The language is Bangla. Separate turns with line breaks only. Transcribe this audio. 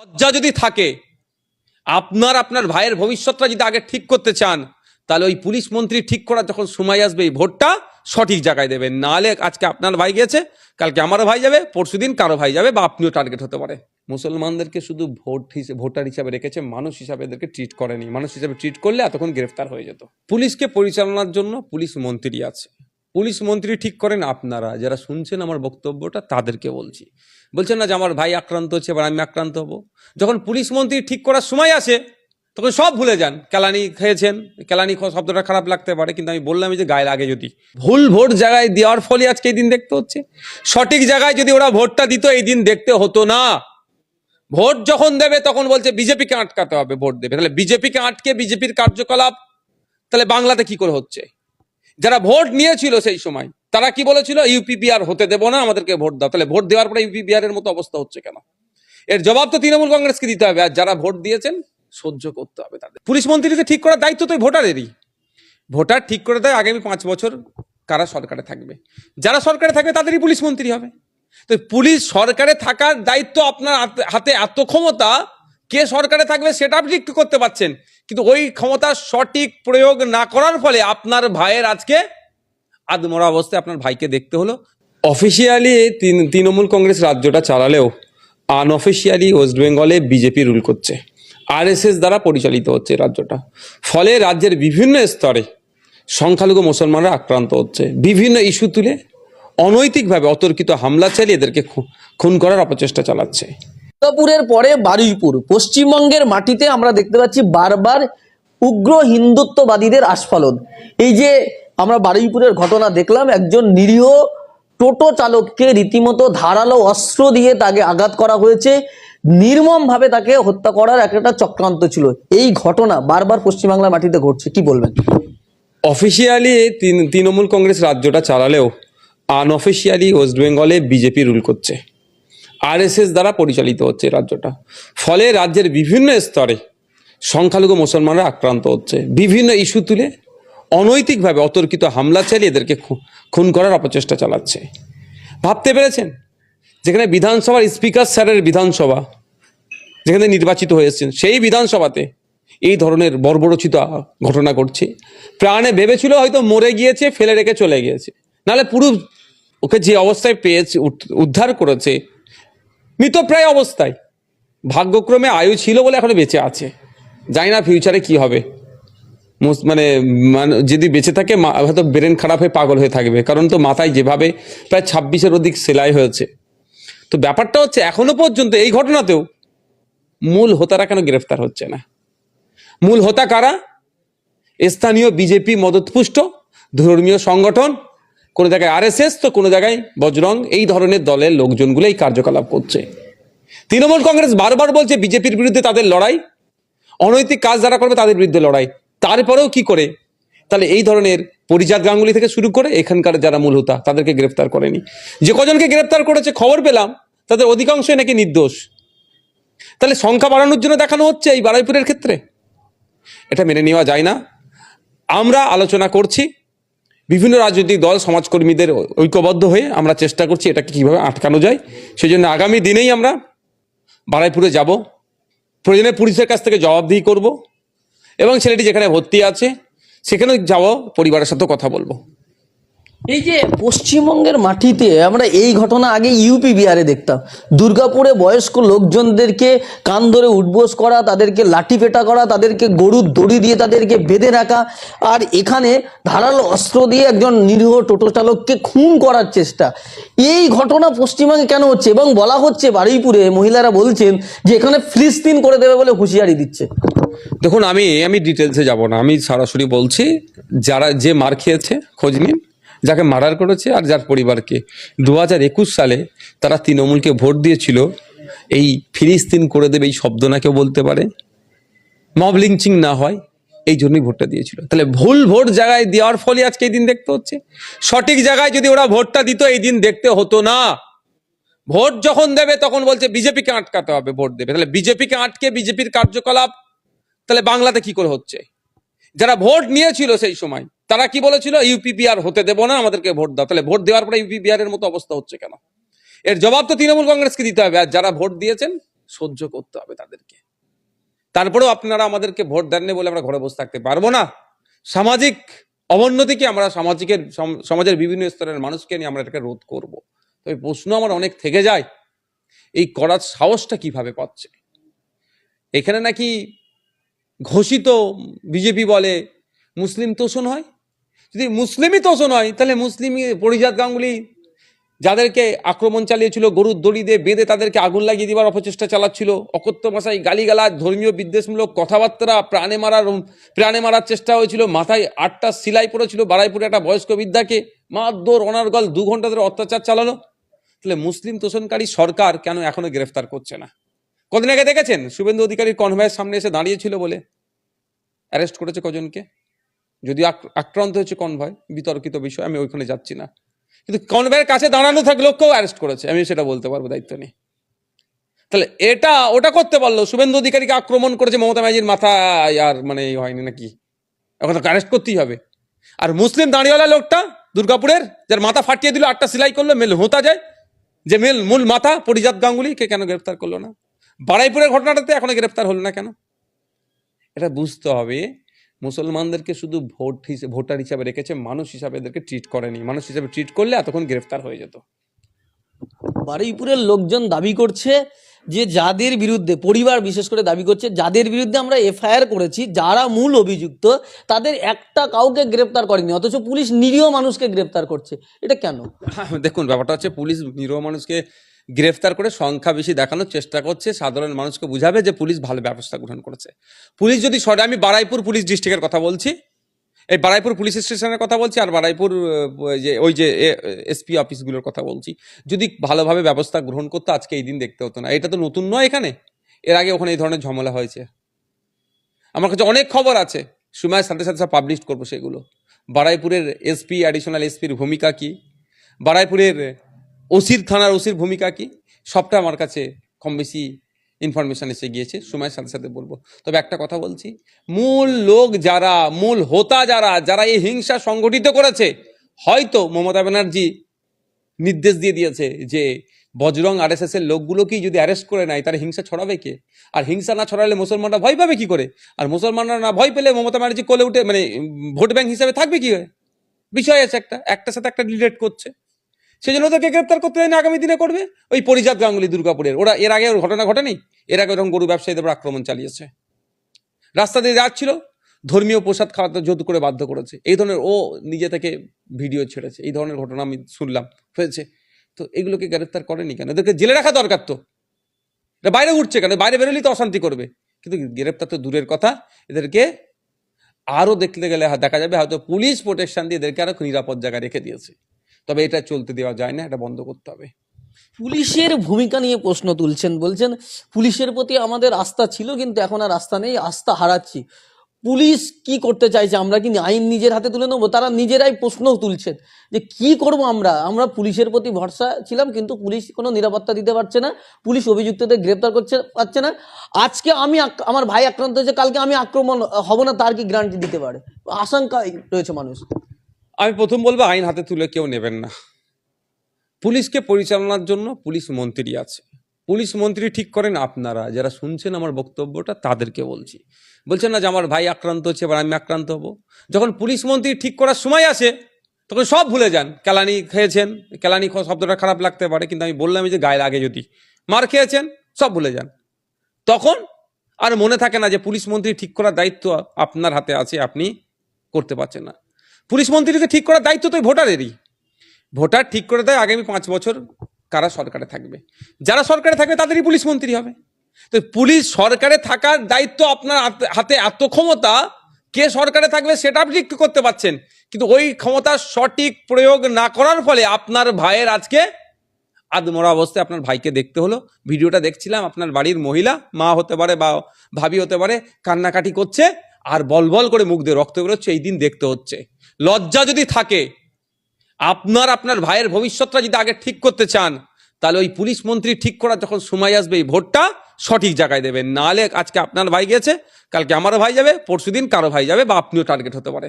লজ্জা যদি থাকে, আপনার ভাইয়ের ভবিষ্যৎটা যদি আগে ঠিক করতে চান, তাহলে ওই পুলিশ মন্ত্রী ঠিক করার যখন সময় আসবে এই ভোটটা সঠিক জায়গায় দেবেন। নাহলে আজকে আপনার ভাই গেছে, কালকে আমারও ভাই যাবে, পরশুদিন কারো ভাই যাবে, বা আপনিও টার্গেট হতে পারে। মুসলমানদেরকে শুধু ভোটার হিসাবে রেখেছে, মানুষ হিসাবে এদেরকে ট্রিট করেনি। মানুষ হিসাবে ট্রিট করলে এতক্ষণ গ্রেফতার হয়ে যেত। পুলিশকে পরিচালনার জন্য পুলিশ মন্ত্রী আছে। পুলিশ মন্ত্রী ঠিক করেন আপনারা যারা শুনছেন আমার বক্তব্যটা, তাদেরকে বলছি। বলছেন না যে আমার ভাই আক্রান্ত হচ্ছে, এবার আমি আক্রান্ত হব। যখন পুলিশ মন্ত্রী ঠিক করার সময় আসে তখন সব ভুলে যান। কেলানি খেয়েছেন, কেলানি শব্দটা খারাপ লাগতে পারে, কিন্তু আমি বললাম যে গায়ে লাগে যদি। ভুল ভোট জায়গায় দেওয়ার ফলে আজকে এই দিন দেখতে হচ্ছে। সঠিক জায়গায় যদি ওরা ভোটটা দিত এই দিন দেখতে হতো না। ভোট যখন দেবে তখন বলছে বিজেপিকে আটকাতে হবে, ভোট দেবে। তাহলে বিজেপিকে আটকে বিজেপির কার্যকলাপ তাহলে বাংলাতে কি করে হচ্ছে? যারা ভোট নিয়েছিল সেই সময় তারা কি বলেছিল? ইউপি বিহার হতে দেবো না, আমাদেরকে ভোট দাও। তাহলে ভোট দেওয়ার পরে ইউপি বিহারের মতো অবস্থা হচ্ছে কেন? এর জবাব তো তৃণমূল কংগ্রেসকে দিতে হবে। আর যারা ভোট দিয়েছেন সহ্য করতে হবে তাদের। পুলিশ মন্ত্রীকে ঠিক করার দায়িত্ব তো ভোটারেরই। ভোটার ঠিক করে দেয় আগামী 5 বছর কারা সরকারে থাকবে। যারা সরকারে থাকবে তাদেরই পুলিশ মন্ত্রী হবে। তো পুলিশ সরকারে থাকার দায়িত্ব আপনার হাতে, এত ক্ষমতা, কে সরকারে থাকবে সেটা আপনি একটু করতে পারছেন, কিন্তু ওই ক্ষমতার সঠিক প্রয়োগ না করার ফলে আপনার ভাইয়ের আজকে আদমরা অবস্থায় আপনার ভাইকে দেখতে হলো। অফিসিয়ালি তৃণমূল কংগ্রেস রাজ্যটা চালালেও আনঅফিসিয়ালি ওয়েস্ট বেঙ্গলে বিজেপি রুল করছে, আরএসএস দ্বারা পরিচালিত হচ্ছে রাজ্যটা। ফলে রাজ্যের বিভিন্ন স্তরে সংখ্যালঘু মুসলমানরা আক্রান্ত হচ্ছে। বিভিন্ন ইস্যু তুলে অনৈতিকভাবে অতর্কিত হামলা চালিয়ে এদেরকে খুন করার অপচেষ্টা চালাচ্ছে।
দুর্গাপুরের পরে বারুইপুর, পশ্চিমবঙ্গের মাটিতে আমরা দেখতে পাচ্ছি বারবার উগ্র হিন্দুত্ববাদীদের আস্ফালন। এই যে আমরা বারুইপুরের ঘটনা দেখলাম, একজন নিরীহ টোটো চালককে রীতিমতো ধারালো অস্ত্র দিয়ে তাকে আঘাত করা হয়েছে, নির্মমভাবে তাকে হত্যা করার একটা চক্রান্ত ছিল। এই ঘটনা বারবার পশ্চিমবাংলার মাটিতে ঘটছে, কি বলবেন?
অফিসিয়ালি তৃণমূল কংগ্রেস রাজ্যটা চালালেও আনঅফিসিয়ালি ওয়েস্ট বেঙ্গলে বিজেপি রুল করছে, আরএসএস দ্বারা পরিচালিত হচ্ছে রাজ্যটা। ফলে রাজ্যের বিভিন্ন স্তরে সংখ্যালঘু মুসলমানরা আক্রান্ত হচ্ছে। বিভিন্ন ইস্যু তুলে অনৈতিকভাবে অতর্কিত হামলা চালিয়ে এদেরকে খুন করার অপচেষ্টা চালাচ্ছে। ভাবতে পেরেছেন? যেখানে বিধানসভার স্পিকার স্যারের বিধানসভা, যেখানে নির্বাচিত হয়েছেন, সেই বিধানসভাতে এই ধরনের বর্বরোচিত ঘটনা ঘটছে। প্রাণে ভেবেছিল হয়তো মরে গিয়েছে, ফেলে রেখে চলে গিয়েছে, নাহলে পুরো ওকে যে অবস্থায় পেয়েছে, উদ্ধার করেছে মৃতপ্রায় অবস্থায়। ভাগ্যক্রমে আয়ু ছিল বলে এখনো বেঁচে আছে। জানি না ফিউচারে কি হবে। মানে যদি বেঁচে থাকে হয়তো ব্রেন খারাপ হয়ে পাগল হয়ে থাকবে, কারণ তো মাথায় যেভাবে প্রায় 26-এর অধিক সেলাই হয়েছে। তো ব্যাপারটা হচ্ছে এখনো পর্যন্ত এই ঘটনাতেও মূল হোতারা কেন গ্রেফতার হচ্ছে না? মূল হোতা কারা? স্থানীয় বিজেপি মদতপুষ্ট ধর্মীয় সংগঠন, কোনো জায়গায় আরএসএস, তো কোনো জায়গায় বজরং। এই ধরনের দলের লোকজনগুলো এই কার্যকলাপ করছে। তৃণমূল কংগ্রেস বারবার বলছে বিজেপির বিরুদ্ধে তাদের লড়াই, অনৈতিক কাজ যারা করবে তাদের বিরুদ্ধে লড়াই। তারপরেও কি করে? তাহলে এই ধরনের পরিজাত গাঙ্গুলি থেকে শুরু করে এখানকার যারা মূল হোতা তাদেরকে গ্রেফতার করেনি। যে কজনকে গ্রেফতার করেছে খবর পেলাম তাদের অধিকাংশই নাকি নির্দোষ। তাহলে সংখ্যা বাড়ানোর জন্য দেখানো হচ্ছে এই বারুইপুরের ক্ষেত্রে। এটা মেনে নেওয়া যায় না। আমরা আলোচনা করছি, বিভিন্ন রাজনৈতিক দল, সমাজকর্মীদের ঐক্যবদ্ধ হয়ে আমরা চেষ্টা করছি এটাকে কিভাবে আটকানো যায়। সেই জন্য আগামী দিনেই আমরা বারুইপুরে যাব, প্রয়োজনে পুলিশের কাছ থেকে জবাবদিহি করব, এবং ছেলেটি যেখানে ভর্তি আছে সেখানেও যাবো, পরিবারের সাথেও কথা বলবো।
এই যে পশ্চিমবঙ্গের মাটিতে আমরা এই ঘটনা আগে ইউপি বিহারে দেখতাম, দুর্গাপুরে বয়স্ক লোকজনদেরকে কান ধরে উঠবোস করা, তাদেরকে লাঠি পেটা করা, তাদেরকে গরুর দড়ি দিয়ে তাদেরকে বেঁধে রাখা, আর এখানে ধারালো অস্ত্র দিয়ে একজন নিরীহ টোটো চালককে খুন করার চেষ্টা। এই ঘটনা পশ্চিমবঙ্গে কেন হচ্ছে? এবং বলা হচ্ছে বারুইপুরে মহিলারা বলছেন যে এখানে ফিলিস্তিন করে দেবে বলে হুঁশিয়ারি দিচ্ছে।
দেখুন, আমি ডিটেলসে যাব না, আমি সরাসরি বলছি যে মার খেয়েছে খোঁজ নিন, যাকে মার্ডার করেছে আর যার পরিবারকে। 2021 সালে তারা তৃণমূলকে ভোট দিয়েছিল। এই ফিলিস্তিন করে দেবে এই শব্দ না কেউ বলতে পারে, মব লিঞ্চিং না হয়, এই জন্যই ভোটটা দিয়েছিল। তাহলে ভুল ভোট জায়গায় দেওয়ার ফলে আজকে এই দিন দেখতে হচ্ছে। সঠিক জায়গায় যদি ওরা ভোটটা দিত এই দিন দেখতে হতো না। ভোট যখন দেবে তখন বলছে বিজেপিকে আটকাতে হবে, ভোট দেবে। তাহলে বিজেপিকে আটকে বিজেপির কার্যকলাপ তাহলে বাংলাতে কি করে হচ্ছে? যারা ভোট নিয়েছিল সেই সময় তারা কি বলেছিল? ইউপি বিহার হতে দেবো না, আমাদেরকে ভোট দাও। তাহলে ভোট দেওয়ার পরে ইউপি বিহারের মতো অবস্থা হচ্ছে কেন? এর জবাব তো তৃণমূল কংগ্রেসকে দিতে হবে। আর যারা ভোট দিয়েছেন সহ্য করতে হবে তাদেরকে। তারপরেও আপনারা আমাদেরকে ভোট দেননি বলে আমরা ঘরে বসে থাকতে পারবো না। সামাজিক অবনতিকে আমরা সমাজের বিভিন্ন স্তরের মানুষকে নিয়ে আমরা এটাকে রোধ করব। তবে প্রশ্ন আমার অনেক থেকে যায়, এই করার সাহসটা কিভাবে পাচ্ছে? এখানে নাকি ঘোষিত বিজেপি বলে মুসলিম তোষণ হয়। যদি মুসলিমই তোষণ হয় তাহলে মুসলিমই পরিজাত গাঙ্গুলি যাদেরকে আক্রমণ চালিয়েছিল, গরুর দড়ি দিয়ে বেঁধে তাদেরকে আগুন লাগিয়ে দেওয়ার অপচেষ্টা চালাচ্ছিল, অকথ্য ভাষায় গালিগালাজ, ধর্মীয় বিদ্বেষমূলক কথাবার্তা, প্রাণে মারার চেষ্টা হয়েছিল, মাথায় 8টা সিলাই পড়েছিল, বারাইপুরে একটা বয়স্ক বৃদ্ধাকে মারধর অনার্গল 2 ঘন্টা ধরে অত্যাচার চালানো। তাহলে মুসলিম তোষণকারী সরকার কেন এখনো গ্রেফতার করছে না? কদিন আগে দেখেছেন শুভেন্দু অধিকারীর কনভয়ের সামনে এসে দাঁড়িয়েছিল বলে অ্যারেস্ট করেছে কজনকে। যদি আক্রান্ত হয়েছে কনভয়, বিতর্কিত বিষয়, আমি ওইখানে যাচ্ছি না, কিন্তু কনভয়ের কাছে দাঁড়ানো থাকলেও অ্যারেস্ট করেছে, আমি সেটা বলতে পারবো দায়িত্ব নেই। তাহলে ওটা করতে পারলো, শুভেন্দু অধিকারীকে আক্রমণ করেছে মমতা ব্যানার্জির মাথায়, আর মানে হয়নি নাকি? এখন তো অ্যারেস্ট করতেই হবে। আর মুসলিম দাঁড়িয়েওয়ালা লোকটা দুর্গাপুরের, যার মাথা ফাটিয়ে দিল, 8টা সিলাই করলো, হোতা যায়, যে মূল মাথা পরিজাত গাঙ্গুলিকে কেন গ্রেফতার করলো না? বারাইপুরের ঘটনাটাতে এখনো গ্রেফতার হলো না কেন? এটা বুঝতে হবে। মুসলমানদেরকে শুধু ভোটার হিসাবে রেখেছে, মানুষ হিসাবে এদেরকে ট্রিট করেনি। মানুষ হিসাবে ট্রিট করলে এতক্ষণ গ্রেফতার হয়ে যেত।
বারুইপুরের লোকজন দাবি করছে যে যাদের বিরুদ্ধে, পরিবার বিশেষ করে দাবি করছে, যাদের বিরুদ্ধে আমরা এফআইআর করেছি, যারা মূল অভিযুক্ত, তাদের একটা কাউকে গ্রেপ্তার করেনি, অথচ পুলিশ নিরীহ মানুষকে গ্রেপ্তার করছে। এটা কেন?
দেখুন, ব্যাপারটা হচ্ছে পুলিশ নিরীহ মানুষকে গ্রেফতার করে সংখ্যা বেশি দেখানোর চেষ্টা করছে, সাধারণ মানুষকে বুঝাবে যে পুলিশ ভালো ব্যবস্থা গ্রহণ করেছে। পুলিশ যদি আমি বারুইপুর পুলিশ ডিস্ট্রিক্টের কথা বলছি, এই বারুইপুর পুলিশ স্টেশনের কথা বলছি, আর বারুইপুর ওই যে এসপি অফিসগুলোর কথা বলছি, যদি ভালোভাবে ব্যবস্থা গ্রহণ করতো আজকে এই দিন দেখতে হতো না। এটা তো নতুন নয়, এখানে এর আগে ওখানে এই ধরনের ঝামেলা হয়েছে। আমার কাছে অনেক খবর আছে, সময়ের সাথে সাথে পাবলিশ করবো সেগুলো। বারুইপুরের এসপি, অ্যাডিশনাল এসপির ভূমিকা কি, বারুইপুরের থানার ওসির ভূমিকা কি, সবটা আমার কাছে কম বেশি ইনফরমেশন এসে গিয়েছে, সময়ের সাথে সাথে বলবো। তবে একটা কথা বলছি, মূল লোক যারা, মূল হোতা যারা এই হিংসা সংগঠিত করেছে, হয়তো মমতা ব্যানার্জি নির্দেশ দিয়ে দিয়েছে যে বজরং RSS এর লোকগুলোকেই যদি অ্যারেস্ট করে নেয়, তারা হিংসা ছড়াবে কে? আর হিংসা না ছড়ালে মুসলমানরা ভয় পাবে কি করে? আর মুসলমানরা না ভয় পেলে মমতা ব্যানার্জি কোলে উঠে ভোট ব্যাংক হিসাবে থাকবে কি হয়? বিষয় আছে, একটার সাথে একটা রিলেট করছে। সেই জন্য ওদেরকে গ্রেপ্তার করতে হয়নি, আগামী দিনে করবে। ওই পরিজাত গাঙ্গুলি দুর্গাপুরের, ওরা এর আগে ঘটনা ঘটেনি? এর আগে ওরকম গরু ব্যবসায়ীদের আক্রমণ চালিয়েছে, রাস্তা দিয়ে যাচ্ছিল, ধর্মীয় প্রসাদ খাওয়াতে জোর করে বাধ্য করেছে, এই ধরনের ও নিজে থেকে ভিডিও ছেড়েছে, এই ধরনের ঘটনা আমি শুনলাম হয়েছে। তো এগুলোকে গ্রেপ্তার করেনি কেন? এদেরকে জেলে রাখা দরকার তো। এটা বাইরে উঠছে কেন? বাইরে বেরোলেই তো অশান্তি করবে। কিন্তু গ্রেপ্তার তো দূরের কথা, এদেরকে আরো দেখতে গেলে দেখা যাবে হয়তো পুলিশ প্রোটেকশন দিয়ে এদেরকে আরো নিরাপদ জায়গায় রেখে দিয়েছে। তবে এটা চলতে দেওয়া যায় না, এটা বন্ধ করতে হবে।
পুলিশের ভূমিকা নিয়ে প্রশ্ন তুলছেন, বলছেন পুলিশের প্রতি আমাদের আস্থা ছিল, কিন্তু এখন আর আস্থা নেই, আস্থা হারাচ্ছি। পুলিশ কি করতে চাইছে? আমরা কি আইন নিজের হাতে তুলে নেবো? তারা নিজেরাই প্রশ্ন তুলছেন যে কি করব আমরা পুলিশের প্রতি ভরসা ছিলাম, কিন্তু পুলিশ কোনো নিরাপত্তা দিতে পারছে না, পুলিশ অভিযুক্তদের গ্রেপ্তার পারছে না। আজকে আমার ভাই আক্রান্ত হয়েছে, কালকে আমি আক্রমণ হব না, তার কি গ্যারান্টি দিতে পারে? আশঙ্কায় রয়েছে মানুষ।
আমি প্রথম বলবো, আইন হাতে তুলে কেউ নেবেন না। পুলিশকে পরিচালনার জন্য পুলিশ মন্ত্রী আছে, পুলিশ মন্ত্রী ঠিক করেন আপনারা যারা শুনছেন আমার বক্তব্যটা, তাদেরকে বলছি। বলছেন না যে আমার ভাই আক্রান্ত হচ্ছে, এবার আমি আক্রান্ত হব। যখন পুলিশ মন্ত্রী ঠিক করার সময় আসে তখন সব ভুলে যান। কেলানি খেয়েছেন, কেলানি শব্দটা খারাপ লাগতে পারে, কিন্তু আমি বললাম যে গায়ে লাগে, যদি মার খেয়েছেন সব ভুলে যান। তখন আর মনে থাকে না যে পুলিশ মন্ত্রী ঠিক করার দায়িত্ব আপনার হাতে আছে, আপনি করতে পারছেন না। পুলিশ মন্ত্রীকে ঠিক করার দায়িত্ব তো ভোটারেরই। ভোটার ঠিক করে দেয় আগামী 5 বছর কারা সরকারে থাকবে, যারা সরকারে থাকবে তাদেরই পুলিশ মন্ত্রী হবে। তো পুলিশ সরকারে থাকার দায়িত্ব আপনার হাতে, এত ক্ষমতা, কে সরকারে থাকবে সেটা আপনি ঠিক করতে পারছেন, কিন্তু ওই ক্ষমতার সঠিক প্রয়োগ না করার ফলে আপনার ভাইয়ের আজকে আধমরা অবস্থায় আপনার ভাইকে দেখতে হলো। ভিডিওটা দেখছিলাম, আপনার বাড়ির মহিলা, মা হতে পারে বা ভাবি হতে পারে, কান্নাকাটি করছে আর বলবল করে মুখ দিয়ে রক্ত বেরোচ্ছে, এই দিন দেখতে হচ্ছে। লজ্জা যদি থাকে, আপনার ভাইয়ের ভবিষ্যৎটা যদি আগে ঠিক করতে চান, তাহলে ওই পুলিশ মন্ত্রী ঠিক করার যখন সময় আসবে, এই ভোটটা সঠিক জায়গায় দেবেন। নাহলে আজকে আপনার ভাই গেছে, কালকে আমারও ভাই যাবে, পরশুদিন কারো ভাই যাবে, বা আপনিও টার্গেট হতে পারে।